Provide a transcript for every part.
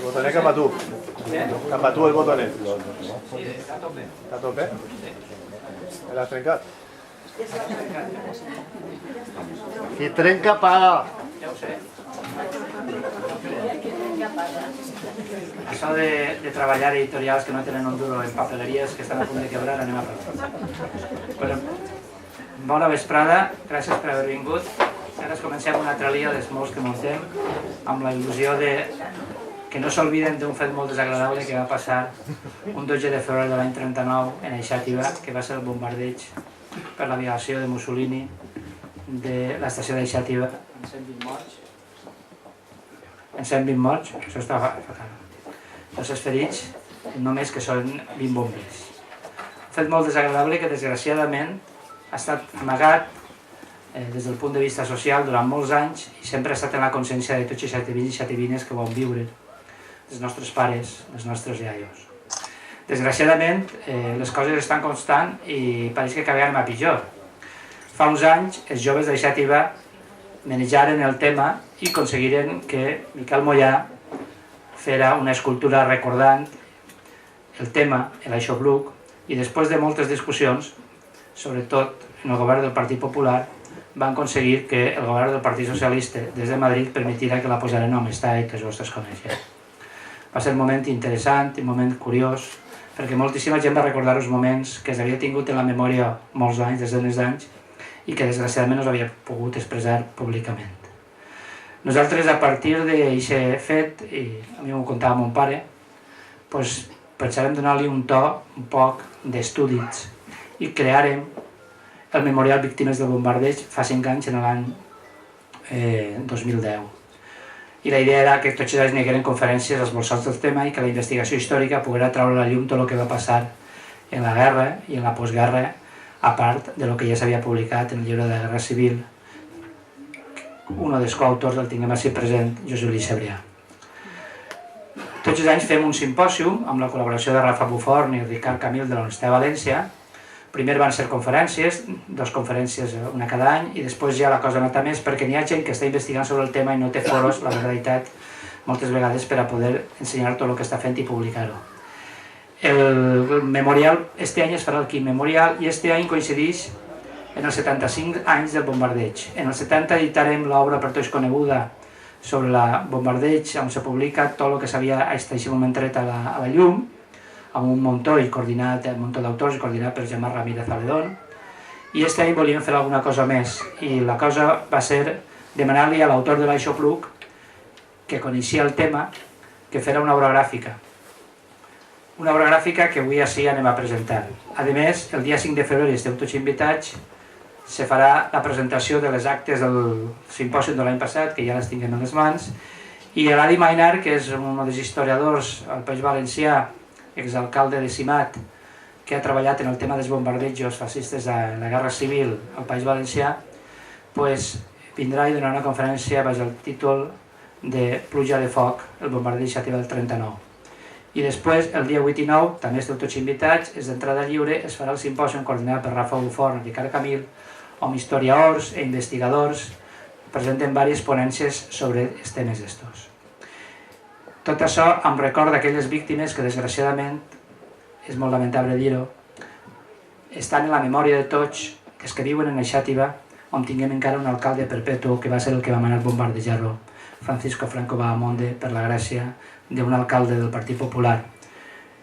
Botonet cap a tu. Cap a tu el botonet. Sí, està a tope. Està a tope? L'has trencat? Qui trenca paga. Ja ho sé. Això de treballar editorials que no tenen un duro en papeleries que estan a punt de quebrar, anem a parlar. Bona vesprada, gràcies per haver vingut. Ara comencem una altra lia dels molts que muntem amb la il·lusió de que no s'olviden d'un fet molt desagradable que va passar un 12 de febrer de l'any 39 en Xàtiva, que va ser el bombardeig per l'aviació de Mussolini de l'estació de Xàtiva amb 120 morts. En 120 morts, això està fatal. Els ferits només que són 20 bombers. Un fet molt desagradable que desgraciadament ha estat amagat des del punt de vista social durant molts anys i sempre ha estat en la consciència de tots els xativins i xativines que ho van viure, dels nostres pares, dels nostres iaios. Desgraciadament, les coses estan constant i pareix que cada vegada va pitjor. Fa uns anys, els joves de Xàtiva manejaren el tema i aconseguiren que Miquel Mollà fera una escultura recordant el tema, l'Aixopluc, i després de moltes discussions, sobretot en el govern del Partit Popular, van aconseguir que el govern del Partit Socialista des de Madrid permetira que la posaren en l'estat que vostès coneixen. Va ser un moment interessant, un moment curiós, perquè moltíssima gent va recordar els moments que s'havia tingut en la memòria molts anys, desenes d'anys, i que desgraciadament no s'havia pogut expressar públicament. Nosaltres, a partir d'aquest fet, i a mi m'ho contava mon pare, pensàvem donar-li un to un poc d'estudis i creàrem el Memorial Víctimes del Bombardeig fa 5 anys, en l'any 2010. I la idea era que tots els anys n'hi hagueren conferències esborsats del tema i que la investigació històrica poguera treure a la llum tot el que va passar en la guerra i en la postguerra, a part de lo que ja s'havia publicat en el llibre de Guerra Civil, un dels coautors del tinguem així present, Josep Luis Cebrià. Tots els anys fem un simpòsium amb la col·laboració de Rafa Buforn i Ricard Camil de la Universitat de València. Primer van ser conferències, 2 conferències una cada any, i després ja la cosa nota més perquè n'hi ha gent que està investigant sobre el tema i no té foros, la veritat, moltes vegades per a poder ensenyar tot el que està fent i publicar-ho. El memorial, este any es farà el 5 memorial i este any coincideix en els 75 anys del bombardeig. En els 70 editarem l'obra per tots coneguda sobre el bombardeig, on se publica tot el que s'havia a aquest moment tret a la llum, amb un muntó d'autors coordinat per Gemma Ramírez Aledón, i aquest any volíem fer alguna cosa més, i la cosa va ser demanar-li a l'autor de l'Aixopluc, que coneixia el tema, que fera una obra gràfica. Una obra gràfica que avui així anem a presentar. A més, el dia 5 de febrer esteu tots invitats, se farà la presentació de les actes del simpòsium de l'any passat, que ja les tinguem en les mans, i l'Adi Mainar, que és un dels historiadors al País Valencià, exalcalde de Simat, que ha treballat en el tema dels bombardejos fascistes en la Guerra Civil al País Valencià, vindrà i donarà una conferència baix el títol de Pluja de foc, el bombardeig Xàtiva del 39. I després, el dia 8 i 9, també esteu tots invitats, és d'entrada lliure, es farà el simpòsium coordinat per Rafa Buforn i Ricard Camil, on historiadors i investigadors presenten diverses ponències sobre els temes estos. Tot això em recorda aquelles víctimes que, desgraciadament, és molt lamentable dir-ho, estan en la memòria de tots els que viuen en Xàtiva, on tinguem encara un alcalde perpetu que va ser el que va manar bombardejar-lo, Francisco Franco Bahamonde, per la gràcia d'un alcalde del Partit Popular,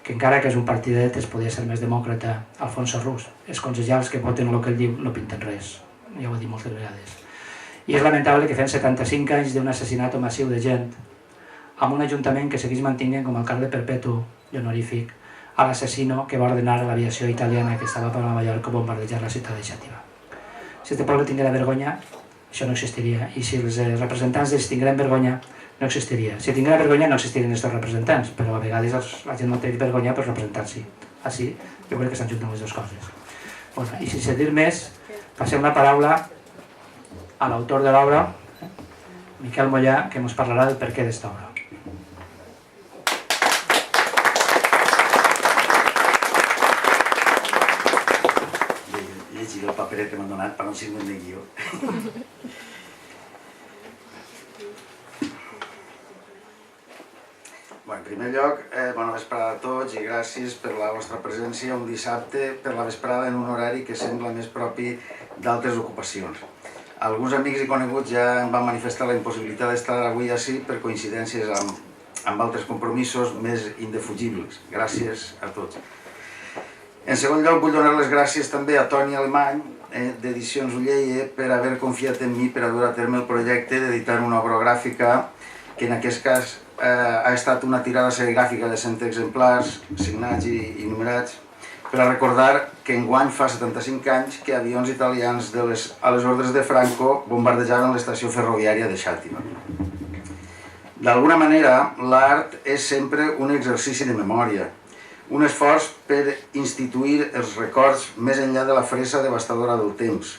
que encara que és un partidet es podia ser més demòcrata, Alfonso Rus. Els consellers que voten el que ell diu no pinten res, ja ho he dit moltes vegades. I és lamentable que fem 75 anys d'un assassinat massiu de gent, amb un ajuntament que segueix mantenint com a alcalde perpetu i honorífic a l'assassino que va ordenar a l'aviació italiana que estava per Nova York bombardejar la ciutat de Xàtiva. Si aquest poble tinguera vergonya, això no existiria. I si els representants d'ells tingueren vergonya, no existiria. Si tinguera vergonya, no existirien aquests representants, però a vegades la gent no té vergonya per representar-s'hi. Així, jo crec que s'enjunten les dues coses. I sense dir més, passem la paraula a l'autor de l'obra, Miquel Mollà, que ens parlarà del perquè d'esta obra. llegir el paperet que m'han donat per no seguir de guió. En primer lloc, bona vesprada a tots i gràcies per la vostra presència un dissabte per la vesprada en un horari que sembla més propi d'altres ocupacions. Alguns amics i coneguts ja em van manifestar la impossibilitat d'estar avui ací per coincidències amb altres compromisos més indefugibles. Gràcies a tots. En segon lloc, vull donar les gràcies també a Toni Alemany, d'Edicions Ulleie, per haver confiat en mi per a dur a terme el projecte d'editar una obra gràfica que en aquest cas ha estat una tirada serigràfica de 100 exemplars, signats i numerats, per a recordar que enguany fa 75 anys que avions italians a les ordres de Franco bombardejaven l'estació ferroviària de Xàtiva. D'alguna manera, l'art és sempre un exercici de memòria, un esforç per instituir els records més enllà de la fressa devastadora del temps.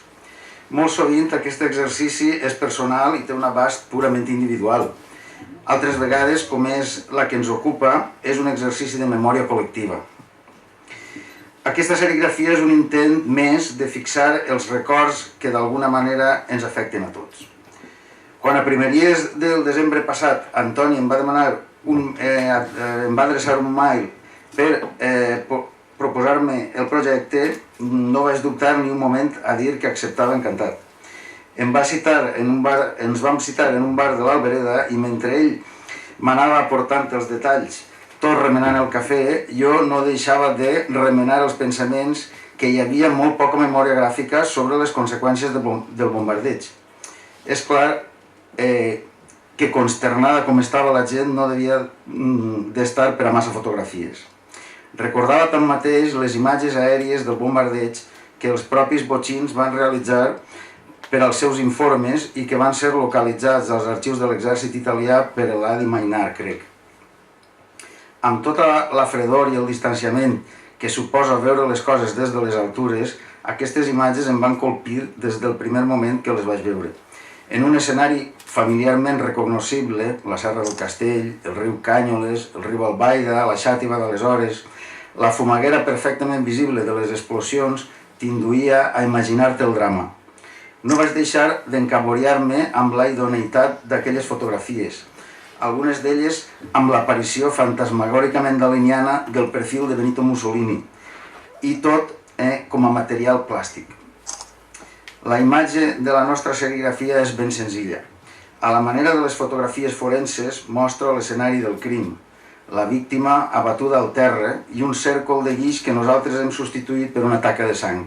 Molt sovint aquest exercici és personal i té un abast purament individual. Altres vegades, com és la que ens ocupa, és un exercici de memòria col·lectiva. Aquesta serigrafia és un intent més de fixar els records que d'alguna manera ens afecten a tots. Quan a primeries del desembre passat Antoni em va adreçar un mail per proposar-me el projecte, no vaig dubtar ni un moment a dir que acceptava encantat. Ens vam citar en un bar de l'Albereda i mentre ell m'anava aportant els detalls, tot remenant el cafè, jo no deixava de remenar els pensaments que hi havia molt poca memòria gràfica sobre les conseqüències del bombardeig. És clar que consternada com estava la gent no devia d'estar per a massa fotografies. Recordava tanmateix les imatges aèries del bombardeig que els propis botxins van realitzar per als seus informes i que van ser localitzats als arxius de l'exèrcit italià per l'Adi Mainar, crec. Amb tota la fredor i el distanciament que suposa veure les coses des de les altures, aquestes imatges em van colpir des del primer moment que les vaig veure. En un escenari familiarment recognoscible, la Serra del Castell, el riu Cànyoles, el riu Albaida, la Xàtiva d'aleshores, la fumaguera perfectament visible de les explosions t'induïa a imaginar-te el drama. No vaig deixar d'encaboriar-me amb la idoneïtat d'aquelles fotografies, algunes d'elles amb l'aparició fantasmagòricament daliniana del perfil de Benito Mussolini, i tot com a material plàstic. La imatge de la nostra serigrafia és ben senzilla. A la manera de les fotografies forenses mostra l'escenari del crim, la víctima abatuda al terra i un cèrcol de guix que nosaltres hem substituït per una taca de sang.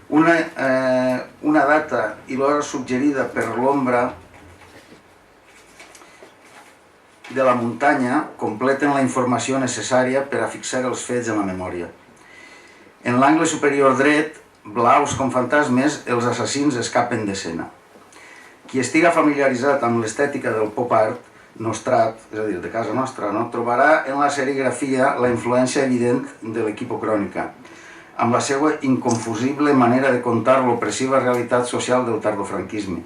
Una data i l'hora suggerida per l'ombra de la muntanya completen la informació necessària per a fixar els fets en la memòria. En l'angle superior dret, blaus com fantasmes, els assassins escapen d'escena. Qui estiga familiaritzat amb l'estètica del pop art nostrat, és a dir, de casa nostra, trobarà en la serigrafia la influència evident de l'equipocrònica, amb la seva inconfusible manera de contar l'opressiva realitat social del tardofranquisme.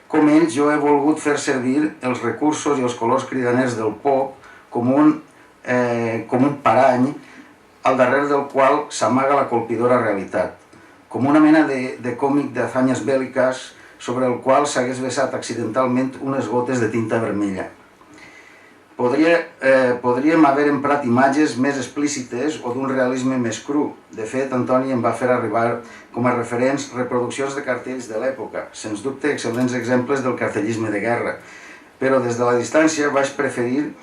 Com ells, jo he volgut fer servir els recursos i els colors cridaners del pop com un parany al darrere del qual s'amaga la colpidora realitat, com una mena de còmic d'hazañas bèl·liques sobre el qual s'hagués vessat accidentalment unes gotes de tinta vermella. Podríem haver emprat imatges més explícites o d'un realisme més cru. De fet, Antoni em va fer arribar com a referents reproduccions de cartells de l'època, sens dubte excel·lents exemples del cartellisme de guerra, però des de la distància vaig preferir,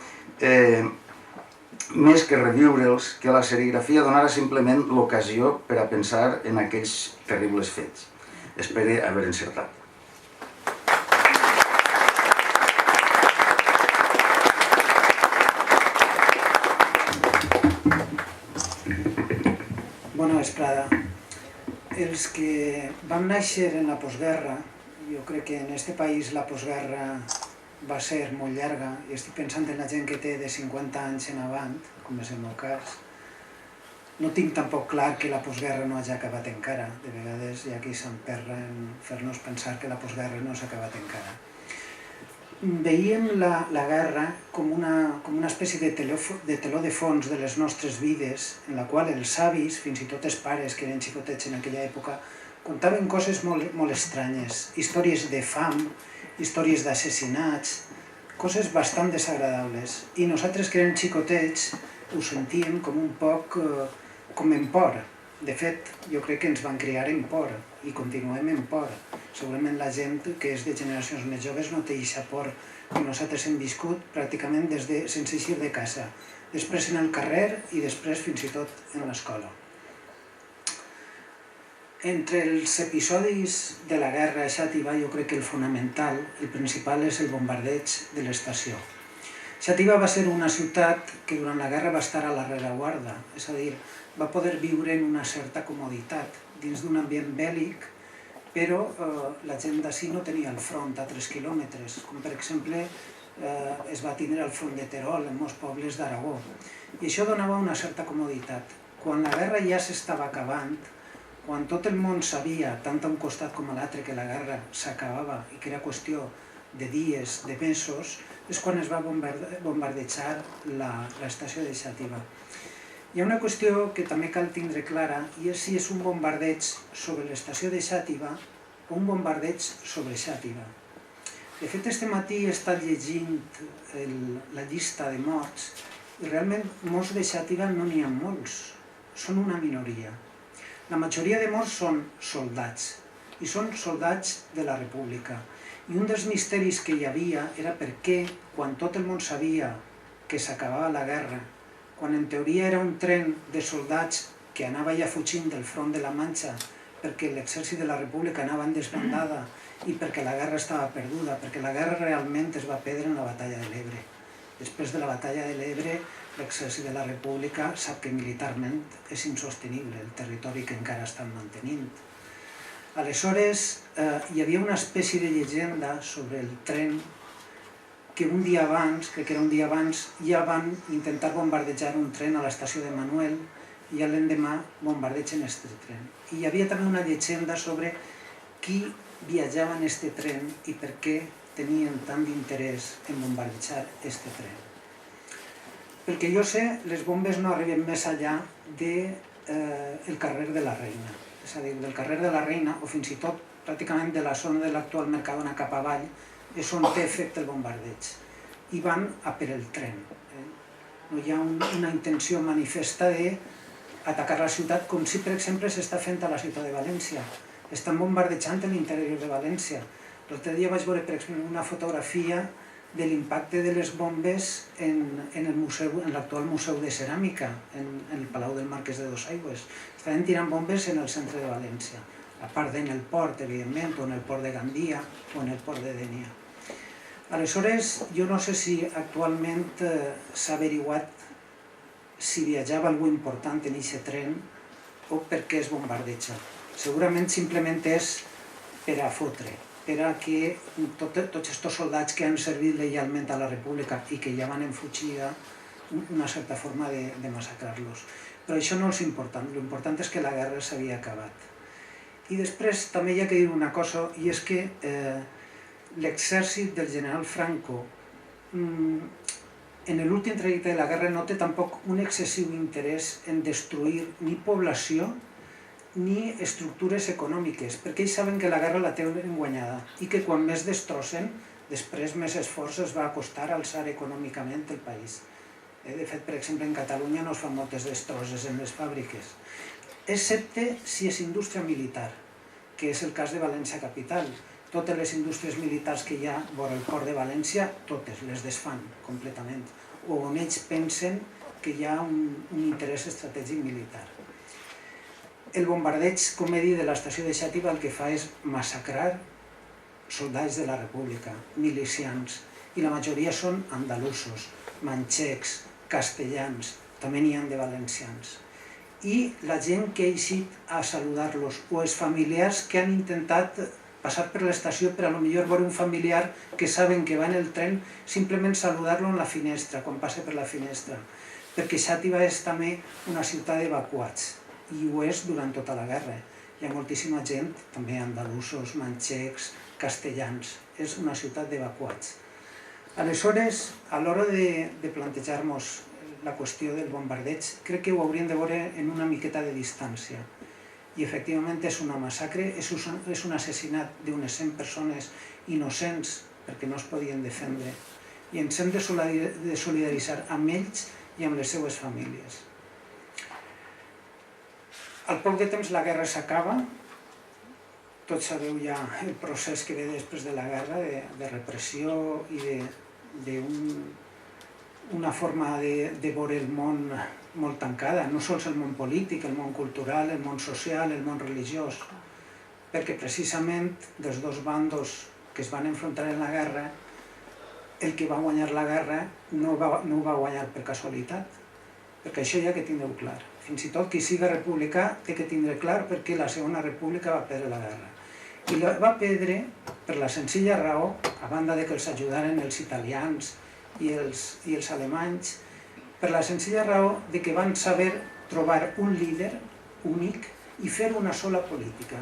més que reviure'ls, que la serigrafia donara simplement l'ocasió per a pensar en aquells terribles fets. Espero haver encertat. Bona vesprada. Els que vam néixer en la postguerra, jo crec que en aquest país la postguerra va ser molt llarga, i estic pensant en la gent que té de 50 anys en avant, com és el meu cas. No tinc tampoc clar que la postguerra no hagi acabat encara. De vegades hi ha qui s'emperra en fer-nos pensar que la postguerra no s'ha acabat encara. veiem la guerra com una espècie de teló de fons de les nostres vides, en la qual els avis, fins i tot els pares que eren xicotets en aquella època, contaven coses molt estranyes, històries de fam, històries d'assassinats, coses bastant desagradables. I nosaltres que érem xicotets ho sentíem com un poc com en por. De fet, jo crec que ens van criar en por i continuem en por. Segurament la gent que és de generacions més joves no té aquesta por que nosaltres hem viscut pràcticament sense eixir de casa, després en el carrer i després fins i tot en l'escola. Entre els episodis de la guerra a Xàtiva jo crec que el fonamental, el principal, és el bombardeig de l'estació. Xàtiva va ser una ciutat que durant la guerra va estar a la rereguarda, és a dir, va poder viure en una certa comoditat dins d'un ambient bèl·lic, però la gent d'ací no tenia el front a 3 quilòmetres, com per exemple es va tindre al front de Terol, en molts pobles d'Aragó. I això donava una certa comoditat. Quan la guerra ja s'estava acabant, quan tot el món sabia, tant a un costat com a l'altre, que la guerra s'acabava i que era qüestió de dies, de mesos, és quan es va bombardejar l'estació de Xàtiva. Hi ha una qüestió que també cal tindre clara, i és si és un bombardeig sobre l'estació de Xàtiva o un bombardeig sobre Xàtiva. De fet, este matí he estat llegint la llista de morts i realment morts de Xàtiva no n'hi ha molts, són una minoria. La majoria de morts són soldats, i són soldats de la República. I un dels misteris que hi havia era per què, quan tot el món sabia que s'acabava la guerra, quan en teoria era un tren de soldats que anava ja fugint del front de la Manxa perquè l'exèrcit de la República anava en desbandada i perquè la guerra estava perduda, perquè la guerra realment es va perdre en la batalla de l'Ebre. Després de la batalla de l'Ebre, l'exèrcit de la República sap que militarment és insostenible el territori que encara estan mantenint. Aleshores, hi havia una espècie de llegenda sobre el tren que un dia abans, crec que era un dia abans, ja van intentar bombardejar un tren a l'estació de Manuel i ja l'endemà bombardegen aquest tren. I hi havia també una llegenda sobre qui viatjava en aquest tren i per què tenien tant d'interès en bombardejar aquest tren. Pel que jo sé, les bombes no arriben més allà del carrer de la Reina. És a dir, del carrer de la Reina, o fins i tot pràcticament de la zona de l'actual Mercadona cap avall, és on té efecte el bombardeig. I van a per el tren. No hi ha una intenció manifesta d'atacar la ciutat, com si, per exemple, s'està fent a la ciutat de València. Estan bombardejant l'interior de València. L'altre dia vaig veure, per exemple, una fotografia de l'impacte de les bombes en l'actual Museu de Ceràmica, en el Palau del Marquès de Dosaigües. Estaven tirant bombes en el centre de València, a part en el port, evidentment, o en el port de Gandia, o en el port de Dénia. Aleshores, jo no sé si actualment s'ha averiguat si viatjava algú important en aquest tren o per què es bombardeja. Segurament simplement és per a fotre, per a que tots aquests soldats que han servit lleialment a la República i que ja van en fugida, una certa forma de massacrar-los. Però això no és important, l'important és que la guerra s'havia acabat. I després també hi ha que dir una cosa, i és que l'exèrcit del general Franco en l'últim trajecte de la guerra no té tampoc un excessiu interès en destruir ni població ni estructures econòmiques, perquè ells saben que la guerra la tenen guanyada i que quan més destrossen, després més esforç es va costar alçar econòmicament el país. De fet, per exemple, en Catalunya no es fan moltes destrosses en les fàbriques, excepte si és indústria militar, que és el cas de València Capital. Totes les indústries militars que hi ha vora el port de València, totes les desfan completament, o on ells pensen que hi ha un interès estratègic militar. El bombardeig, com he dit, de l'estació de Xàtiva el que fa és massacrar soldats de la República, milicians, i la majoria són andalusos, manxecs, castellans, també n'hi ha de valencians. I la gent que ha eixit a saludar-los, o els familiars que han intentat passar per l'estació per a lo millor veure un familiar que saben que va en el tren, simplement saludar-lo en la finestra, quan passa per la finestra. Perquè Xàtiva és també una ciutat d'evacuats, i ho és durant tota la guerra. Hi ha moltíssima gent, també andalusos, manxecs, castellans. És una ciutat d'evacuats. Aleshores, a l'hora de plantejar-nos la qüestió del bombardeig, crec que ho hauríem de veure en una miqueta de distància. I efectivament és una massacre, és un assassinat d'unes 100 persones innocents perquè no es podien defendre. I ens hem de solidaritzar amb ells i amb les seues famílies. Al poc de temps la guerra s'acaba, tots sabeu ja el procés que ve després de la guerra, de repressió i d'una forma de veure el món molt tancada, no sols el món polític, el món cultural, el món social, el món religiós, perquè precisament dels dos bandos que es van enfrontar en la guerra, el que va guanyar la guerra no ho va guanyar per casualitat, perquè això ja que tindreu clar. Fins i tot qui siga republicà té que tindre clar perquè la Segona República va perdre la guerra. I la va perdre per la senzilla raó, a banda de que els ajudaren els italians i els alemanys, per la senzilla raó de que van saber trobar un líder únic i fer una sola política.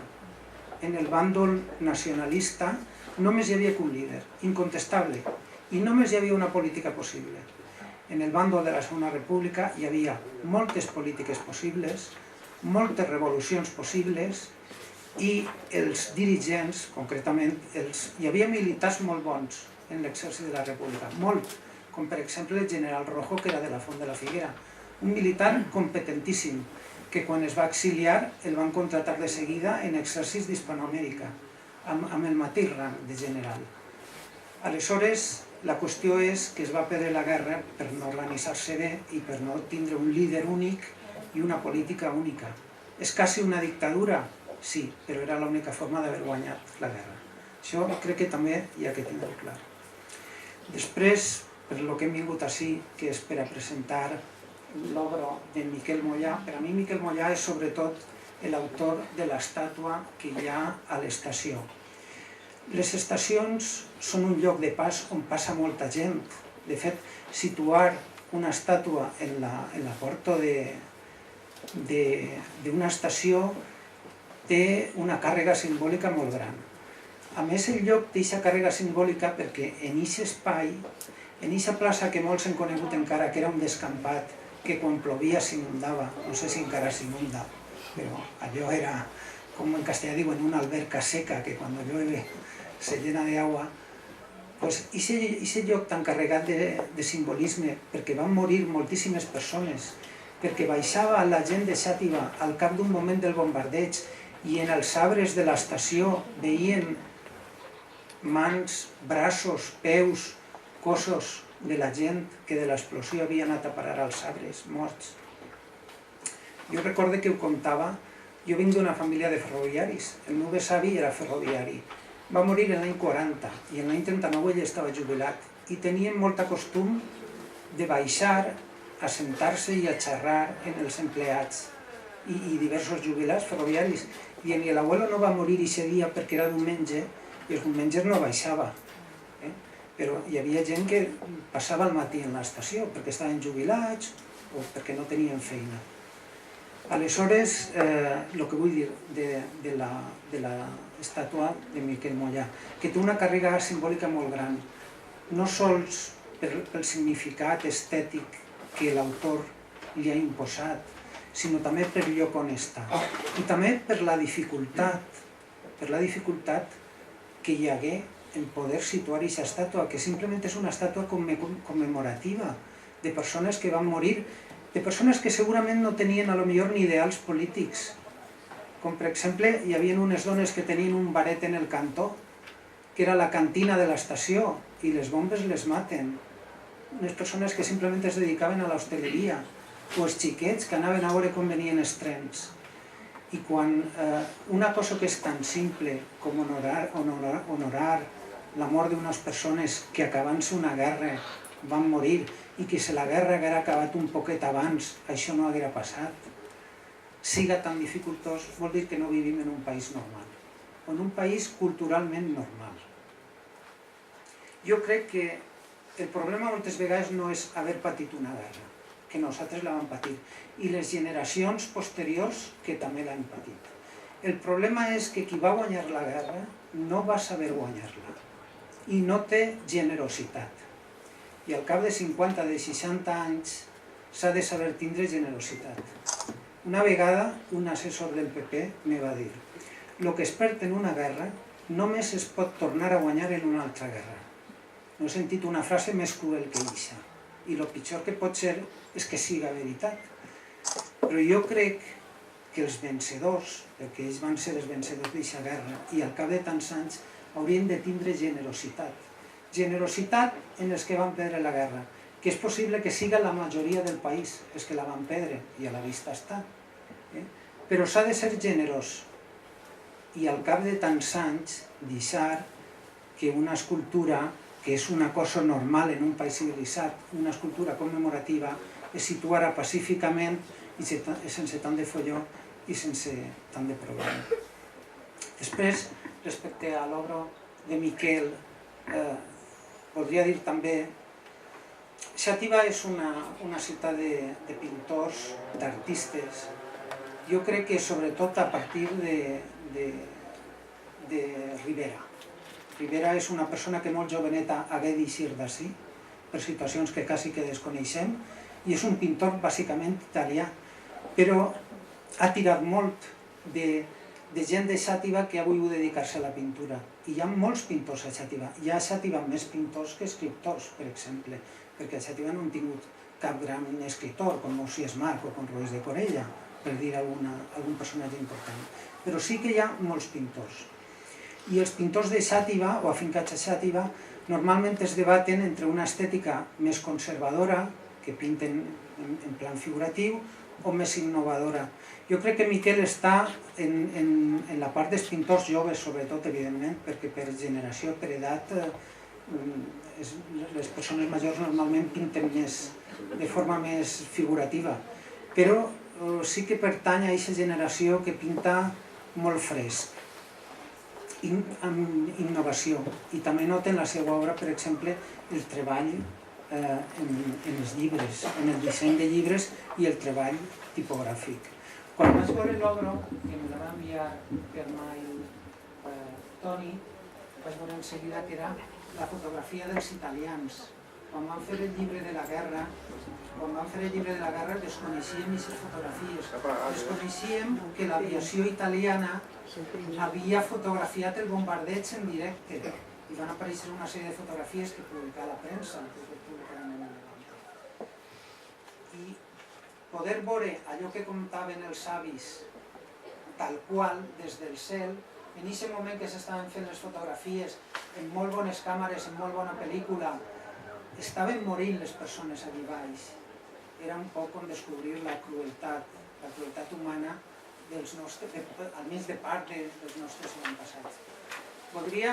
En el bàndol nacionalista només hi havia un líder, incontestable, i només hi havia una política possible. En el bàndol de la Segona República hi havia moltes polítiques possibles, moltes revolucions possibles, i els dirigents, concretament, hi havia militars molt bons en l'exèrcit de la República, molt, com per exemple el general Rojo, que era de la Font de la Figuera, un militar competentíssim, que quan es va exiliar el van contratar de seguida en exèrcits d'Hispanoamèrica, amb el mateix rang de general. Aleshores, la qüestió és que es va perdre la guerra per no organitzar-se bé i per no tindre un líder únic i una política única. És quasi una dictadura, sí, però era l'única forma d'haver guanyat la guerra. Això crec que també hi ha que tindre clar. Després, per el que hem vingut ací, que és per a presentar l'obra de Miquel Mollà, per a mi Miquel Mollà és sobretot l'autor de l'estàtua que hi ha a l'estació. Les estacions són un lloc de pas on passa molta gent. De fet, situar una estàtua en la porta d'una estació té una càrrega simbòlica molt gran. A més, el lloc té aquesta càrrega simbòlica perquè en aquest espai, en aquesta plaça que molts han conegut encara, que era un descampat, que quan plovia s'inundava, no sé si encara s'inunda, però allò era, com en castellà diuen, una alberca seca, que quan llueve se llena de agua. Pues aquest lloc tan carregat de simbolisme, perquè van morir moltíssimes persones, perquè baixava la gent de Xàtiva al cap d'un moment del bombardeig i en els arbres de l'estació veien mans, braços, peus, cossos de la gent que de l'explosió havia anat a parar als arbres, morts. Jo recorde que ho contava, jo vinc d'una família de ferroviaris, el meu besavi era ferroviari, va morir l'any 40 i l'any 39 ell estava jubilat i tenien molt costum de baixar, a sentar-se i a xerrar en els empleats i diversos jubilats ferroviaris. I l'abuelo no va morir aquest dia perquè era diumenge i els diumenges no baixava. Però hi havia gent que passava el matí en l'estació perquè estaven jubilats o perquè no tenien feina. Aleshores, el que vull dir de l'estàtua de Miquel Mollà, que té una càrrega simbòlica molt gran, no sols pel significat estètic que l'autor li ha imposat, sinó també per el lloc on està. I també per la dificultat que hi hagué en poder situar aquesta estàtua, que simplement és una estàtua commemorativa de persones que van morir, de persones que segurament no tenien a lo millor ni ideals polítics. Com per exemple, hi havia unes dones que tenien un baret en el cantó, que era la cantina de l'estació, i les bombes les maten. Unes persones que simplement es dedicaven a l'hostaleria, o els xiquets que anaven a veure com venien els trens. I quan una cosa que és tan simple com honorar la mort d'unes persones que acabant-se una guerra van morir i que si la guerra haguera acabat un poquet abans això no haguera passat, siga tan dificultós, vol dir que no vivim en un país normal, o en un país culturalment normal. Jo crec que el problema moltes vegades no és haver patit una guerra, que nosaltres la vam patir, i les generacions posteriors que també l'han patit. El problema és que qui va guanyar la guerra no va saber guanyar-la i no té generositat. i al cap de 50, de 60 anys s'ha de saber tindre generositat. Una vegada un assessor del PP me va dir: «Lo que es perd en una guerra només es pot tornar a guanyar en una altra guerra». No he sentit una frase més cruel que eixa. I el pitjor que pot ser és que siga veritat. Però jo crec que els vencedors, perquè ells van ser els vencedors d'aquesta guerra, i al cap de tants anys haurien de tindre generositat. Generositat en els que van perdre la guerra, que és possible que siga la majoria del país els que la van perdre, i a la vista està. Però s'ha de ser generós, i al cap de tants anys deixar que una escultura, que és una cosa normal en un país civilitzat, una escultura commemorativa, es situarà pacíficament i sense tant de folló i sense tant de problema. Després, respecte a l'obra de Miquel, voldria dir també Xàtiva és una ciutat de pintors, d'artistes. Jo crec que sobretot a partir de Ribera. Ribera és una persona que molt joveneta hagué d'eixir d'ací, per situacions que quasi que desconeixem, i és un pintor bàsicament italià, però ha tirat molt de gent de Xàtiva que ha volgut dedicar-se a la pintura. I hi ha molts pintors a Xàtiva. Hi ha a Xàtiva més pintors que escriptors, per exemple, perquè a Xàtiva no han tingut cap gran escriptor, com Moisés Marc o com Ruiz de Corella, per dir algun personatge important. Però sí que hi ha molts pintors. I els pintors de Xàtiva, o afincats a Xàtiva, normalment es debaten entre una estètica més conservadora, que pinten en plan figuratiu, o més innovadora. Jo crec que Miquel està en la part dels pintors joves, sobretot, evidentment, perquè per generació, per edat, les persones majors normalment pinten de forma més figurativa. Però sí que pertany a aquesta generació que pinta molt fresc, amb innovació, i també nota en la seva obra, per exemple, el treball en els llibres, en el disseny de llibres i el treball tipogràfic. Quan vaig veure l'obra, que me la va enviar per mail Toni, vaig veure en seguida que era la fotografia dels italians. Quan van fer el llibre de la guerra, desconeixíem aquestes fotografies. Desconeixíem que l'aviació italiana havia fotografiat el bombardeig en directe i van aparèixer una sèrie de fotografies que publicà la premsa, i poder veure allò que contaven els avis tal qual des del cel, en aquest moment que s'estaven fent les fotografies en molt bones càmeres, en molt bona pel·lícula, estaven morint les persones allà baix. Era un poc com descobrir la crueltat humana, almenys de part dels nostres avantpassats. Voldria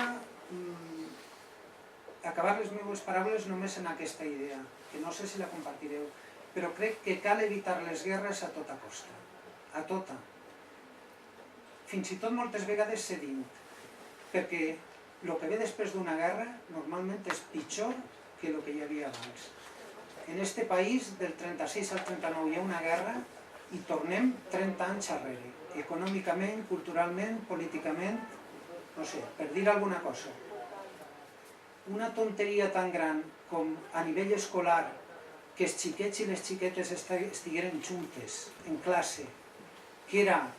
acabar les meves paraules només en aquesta idea, que no sé si la compartireu, però crec que cal evitar les guerres a tota costa, a tota. Fins i tot moltes vegades cedint, perquè el que ve després d'una guerra normalment és pitjor que el que hi havia abans. En este país, del 36 al 39 hi ha una guerra i tornem 30 anys arrere, econòmicament, culturalment, políticament, no sé, per dir alguna cosa. Una tonteria tan gran com a nivell escolar que els xiquets i les xiquetes estigueren juntes en classe, que era...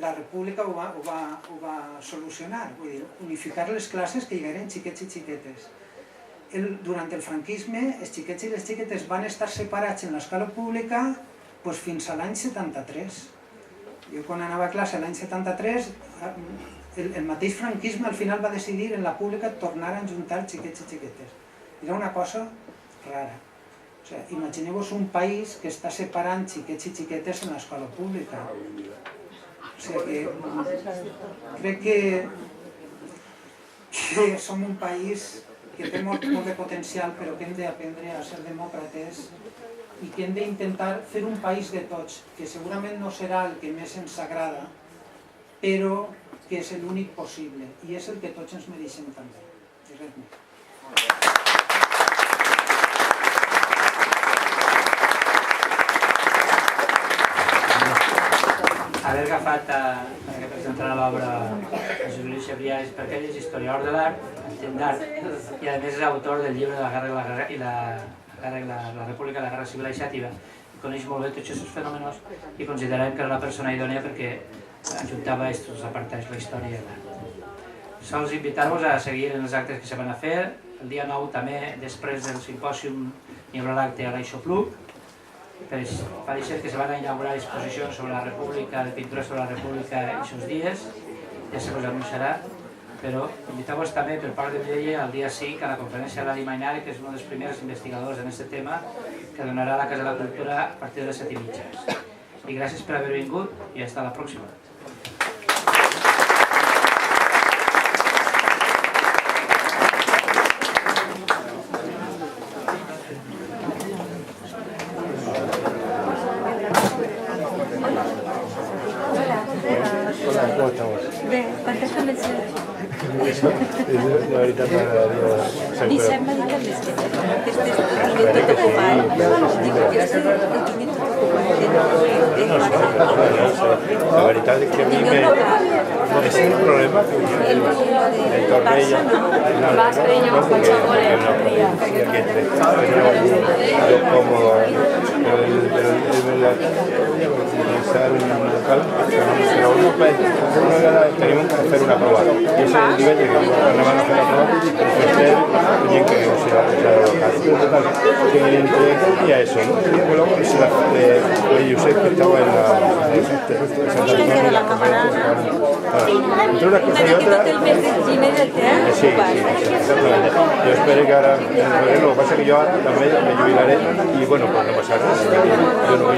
La República ho va solucionar, vull dir, unificar les classes que hi hagueren xiquets i xiquetes. Durant el franquisme, els xiquets i les xiquetes van estar separats en l'escola pública fins a l'any 73. Jo quan anava a classe l'any 73, el mateix franquisme al final va decidir en la pública tornar a juntar xiquets i xiquetes. Era una cosa rara. Imagineu-vos un país que està separant xiquets i xiquetes en l'escola pública. Crec que som un país que té molt de potencial, però que hem d'aprendre a ser demòcrates i que hem d'intentar fer un país de tots, que segurament no serà el que més ens agrada, però que és l'únic possible i és el que tots ens mereixem també. I res més. Haver agafat abans d'entrar a l'obra de Juli Cebrià és perquè ell és historiador de l'art, entén d'art, i a més és autor del llibre de la Guerra i la República de la Guerra Civil Iniciativa. Coneix molt bé tots aquests fenòmenos i considerem que era una persona idònia perquè ajuntava aquests apartats, la història i l'art. Sols invitar-vos a seguir en els actes que se van a fer. El dia 9 també, després del simpòsium, hi haurà l'acte a l'Aixopluc. Pareix que se van a inaugurar exposicions sobre la República, de pintura sobre la República aquests dies, ja se us anunciarà, però inviteu-vos també per part de Mireia el dia 5 a la conferència de l'Adi Mainari, que és un dels primers investigadors en aquest tema, que donarà a la Casa de la Cultura a partir de les 7:30. I gràcies per haver vingut i fins la pròxima. ¿Cómo estamos? Bé, quantes convencions? De veritat m'agradaria ser Vicent m'ha dit el més que tingué tot ocupat. Dic que el tingué tot ocupat. La veritat és que a mi és un problema que el Torrella Vas preño con Chagore. yo como pensar en un local, pero tenemos que hacer una prueba y ese es el nivel de que cuando van a hacer la prueba tienen que negociar el local. Que entre eso, ¿no? Y luego Josep que estaba en la entre unas cosas y otras sí, exactamente. Yo espero que ahora en febrero, lo que pasa es que yo ahora también me jubilaré y bueno, pues no pasa nada. Yo no voy a